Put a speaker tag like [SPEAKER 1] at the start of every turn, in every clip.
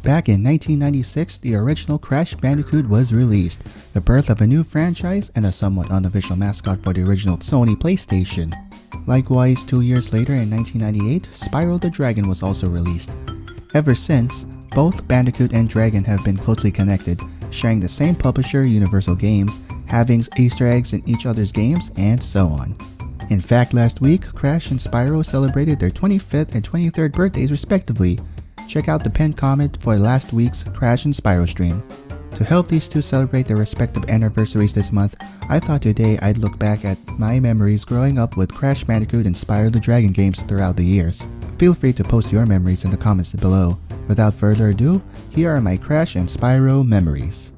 [SPEAKER 1] Back in 1996, the original Crash Bandicoot was released, the birth of a new franchise and a somewhat unofficial mascot for the original Sony PlayStation. Likewise, 2 years later in 1998, Spyro the Dragon was also released. Ever since, both Bandicoot and Dragon have been closely connected, sharing the same publisher, Universal Games, having Easter eggs in each other's games, and so on. In fact, last week, Crash and Spyro celebrated their 25th and 23rd birthdays respectively. Check out the pinned comment for last week's Crash and Spyro stream. To help these two celebrate their respective anniversaries this month, I thought today I'd look back at my memories growing up with Crash Bandicoot and Spyro the Dragon games throughout the years. Feel free to post your memories in the comments below. Without further ado, here are my Crash and Spyro memories.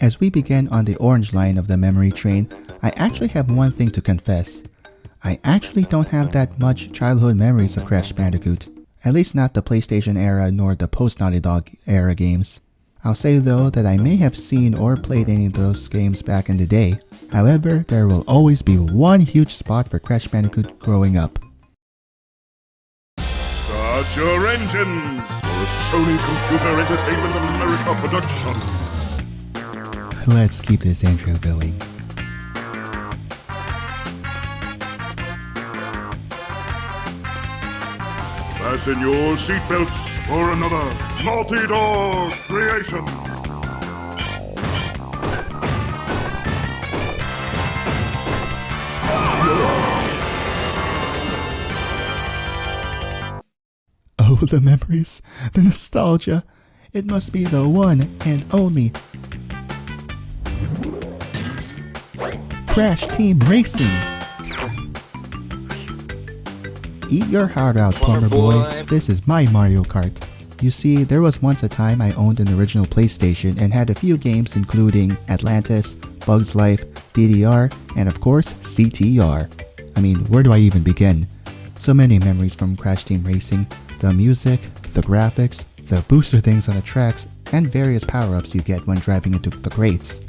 [SPEAKER 1] As we begin on the orange line of the memory train, I actually have one thing to confess. I actually don't have that much childhood memories of Crash Bandicoot. At least not the PlayStation era nor the post-Naughty Dog era games. I'll say though that I may have seen or played any of those games back in the day. However, there will always be one huge spot for Crash Bandicoot growing up.
[SPEAKER 2] Start your engines for a Sony Computer Entertainment America production.
[SPEAKER 1] Let's keep this intro going.
[SPEAKER 2] Fasten your seatbelts for another Naughty Dog creation.
[SPEAKER 1] Oh, the memories, the nostalgia. It must be the one and only Crash Team Racing. Eat your heart out, plumber boy. This is my Mario Kart. You see, there was once a time I owned an original PlayStation and had a few games including Atlantis, Bugs Life, DDR, and of course, CTR. I mean, where do I even begin? So many memories from Crash Team Racing, the music, the graphics, the booster things on the tracks, and various power-ups you get when driving into the crates.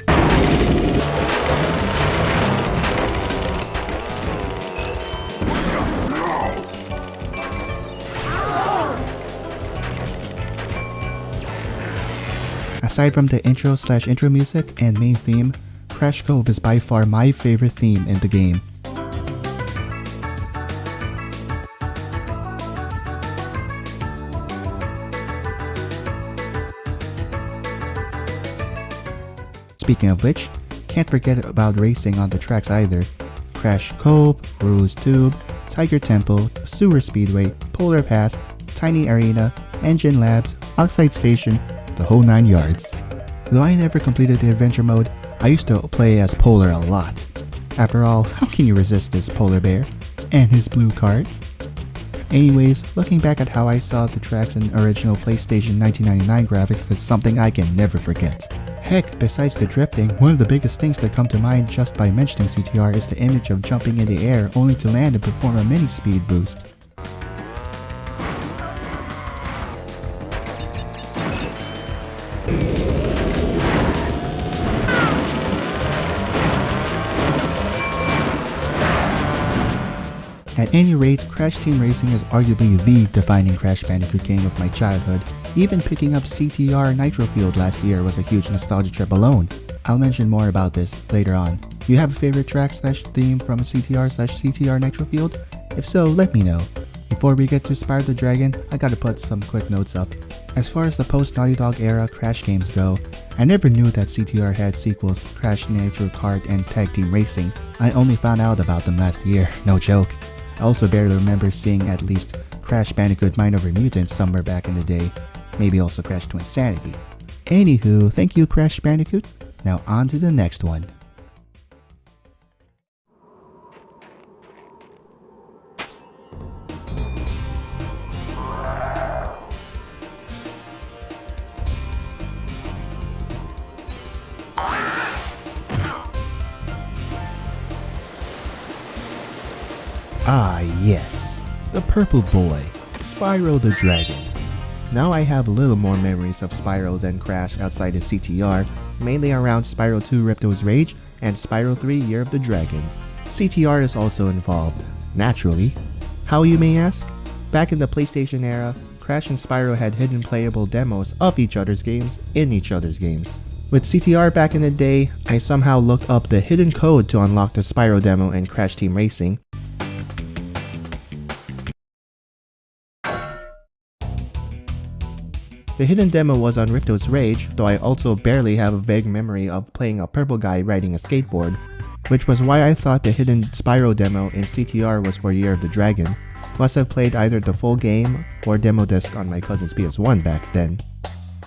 [SPEAKER 1] Aside from the intro/intro music and main theme, Crash Cove is by far my favorite theme in the game. Speaking of which, can't forget about racing on the tracks either. Crash Cove, Rose Tube, Tiger Temple, Sewer Speedway, Polar Pass, Tiny Arena, Engine Labs, Oxide Station, the whole 9 yards. Though I never completed the adventure mode, I used to play as Polar a lot. After all, how can you resist this polar bear? And his blue cart? Anyways, looking back at how I saw the tracks in original PlayStation 1999 graphics is something I can never forget. Heck, besides the drifting, one of the biggest things that come to mind just by mentioning CTR is the image of jumping in the air only to land and perform a mini speed boost. At any rate, Crash Team Racing is arguably the defining Crash Bandicoot game of my childhood. Even picking up CTR Nitro Fueled last year was a huge nostalgia trip alone. I'll mention more about this later on. You have a favorite track/theme from CTR/CTR Nitro Fueled? If so, let me know. Before we get to Spyro the Dragon, I gotta put some quick notes up. As far as the post-Naughty Dog era Crash games go, I never knew that CTR had sequels, Crash Nitro Kart and Tag Team Racing. I only found out about them last year, no joke. I also barely remember seeing at least Crash Bandicoot Mind Over Mutant somewhere back in the day. Maybe also Crash to Insanity. Anywho, thank you Crash Bandicoot. Now on to the next one. Ah yes, the purple boy, Spyro the Dragon. Now I have a little more memories of Spyro than Crash outside of CTR, mainly around Spyro 2 Ripto's Rage and Spyro 3 Year of the Dragon. CTR is also involved, naturally. How, you may ask? Back in the PlayStation era, Crash and Spyro had hidden playable demos of each other's games in each other's games. With CTR back in the day, I somehow looked up the hidden code to unlock the Spyro demo in Crash Team Racing. The hidden demo was on Ripto's Rage, though I also barely have a vague memory of playing a purple guy riding a skateboard, which was why I thought the hidden Spyro demo in CTR was for Year of the Dragon. Must have played either the full game or demo disc on my cousin's PS1 back then.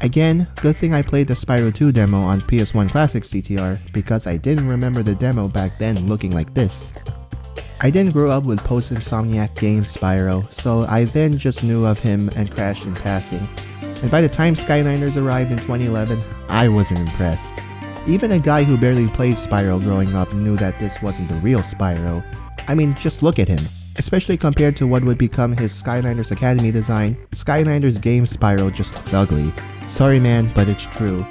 [SPEAKER 1] Again, good thing I played the Spyro 2 demo on PS1 Classics CTR because I didn't remember the demo back then looking like this. I didn't grow up with post-Insomniac games Spyro, so I then just knew of him and Crash in passing. And by the time Skylanders arrived in 2011, I wasn't impressed. Even a guy who barely played Spyro growing up knew that this wasn't the real Spyro. I mean, just look at him. Especially compared to what would become his Skylanders Academy design, Skylanders game Spyro just looks ugly. Sorry man, but it's true.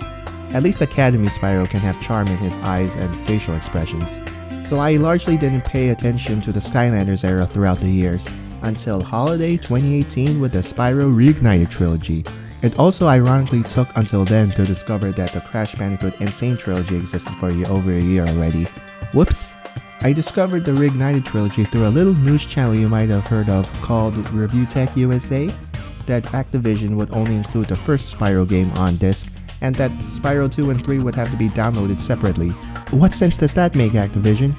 [SPEAKER 1] At least Academy Spyro can have charm in his eyes and facial expressions. So I largely didn't pay attention to the Skylanders era throughout the years, until holiday 2018 with the Spyro Reignited Trilogy. It also ironically took until then to discover that the Crash Bandicoot N Sane Trilogy existed for over a year already. Whoops! I discovered the Reignited Trilogy through a little news channel you might have heard of called Review Tech USA, that Activision would only include the first Spyro game on disc, and that Spyro 2 and 3 would have to be downloaded separately. What sense does that make, Activision?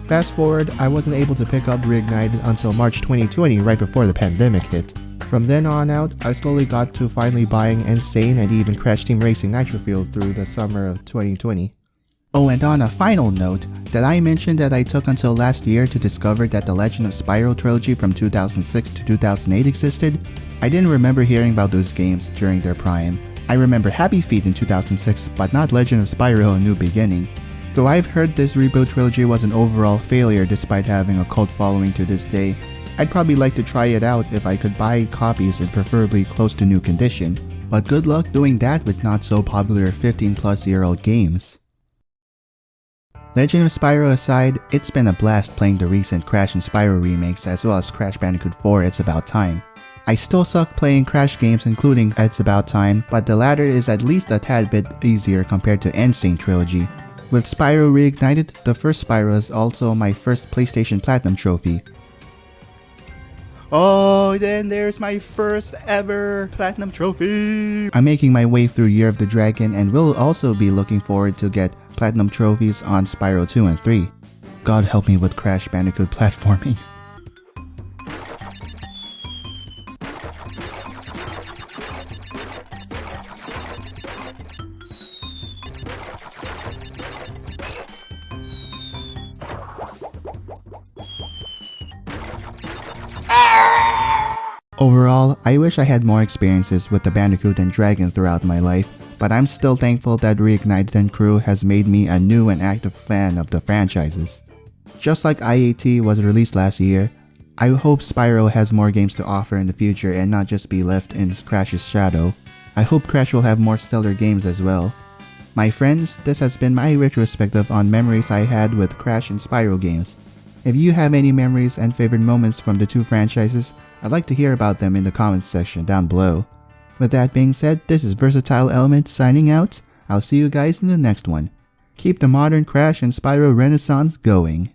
[SPEAKER 1] Fast forward, I wasn't able to pick up Reignited until March 2020, right before the pandemic hit. From then on out, I slowly got to finally buying N Sane and even Crash Team Racing Nitro Fueled through the summer of 2020. Oh, and on a final note, did I mention that I took until last year to discover that the Legend of Spyro trilogy from 2006 to 2008 existed? I didn't remember hearing about those games during their prime. I remember Happy Feet in 2006, but not Legend of Spyro: A New Beginning. Though I've heard this reboot trilogy was an overall failure despite having a cult following to this day, I'd probably like to try it out if I could buy copies in preferably close to new condition, but good luck doing that with not so popular 15-plus-year-old games. Legend of Spyro aside, it's been a blast playing the recent Crash and Spyro remakes as well as Crash Bandicoot 4 It's About Time. I still suck playing Crash games including It's About Time, but the latter is at least a tad bit easier compared to N Sane Trilogy. With Spyro Reignited, the first Spyro is also my first PlayStation Platinum trophy. Oh, then there's my first ever Platinum trophy! I'm making my way through Year of the Dragon and will also be looking forward to get Platinum trophies on Spyro 2 and 3. God help me with Crash Bandicoot platforming. Overall, I wish I had more experiences with the Bandicoot and Dragon throughout my life, but I'm still thankful that Reignited and crew has made me a new and active fan of the franchises. Just like IAT was released last year, I hope Spyro has more games to offer in the future and not just be left in Crash's shadow. I hope Crash will have more stellar games as well. My friends, this has been my retrospective on memories I had with Crash and Spyro games. If you have any memories and favorite moments from the two franchises, I'd like to hear about them in the comments section down below. With that being said, this is Versatile Element signing out. I'll see you guys in the next one. Keep the modern Crash and Spyro renaissance going.